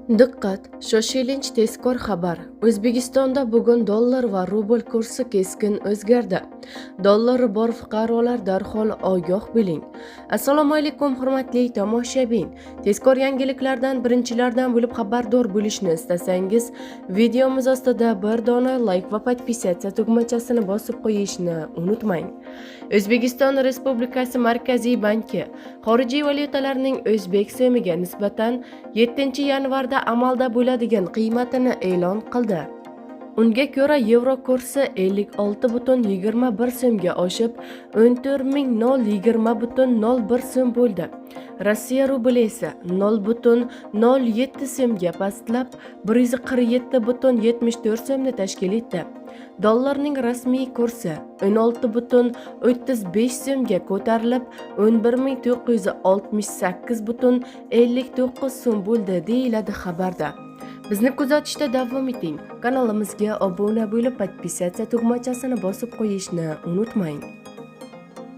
Diqqat! Shoshilinch tezkor xabar. O'zbekistonda bugun dollar va rubl kursi keskin o'zgardi. Dollari bor fuqarolar darhol ogoh bo'ling. Assalomu alaykum hurmatli tomoshabin. Tezkor yangiliklardan birinchilardan bo'lib xabardor bo'lishni istasangiz, videomiz ostida bir dona like va podpisatsiya tugmachasini bosib qo'yishni unutmang. O'zbekiston Respublikasi Markaziy banki xorijiy valyutalarning o'zbek so'miga nisbatan 7-yanvarda amalda bo'ladigan qiymatini e'lon qildi. Unga ko'ra yevro kursi 56,21 so'mga oshib, 14.020,01 so'm bo'ldi. Rossiya rubli esa 0,07 so'mga pastlab, 147,74 so'mni tashkil etdi. Dollarning rasmiy kursi 16,35 so'mga ko'tarilib, 11.968,59 so'm bo'ldi, deyiladi xabarda. Bizni kuzatishda davom eting. Kanalimizga obuna bo'lib, podpisatsiya tugmachasini bosib qo'yishni unutmang.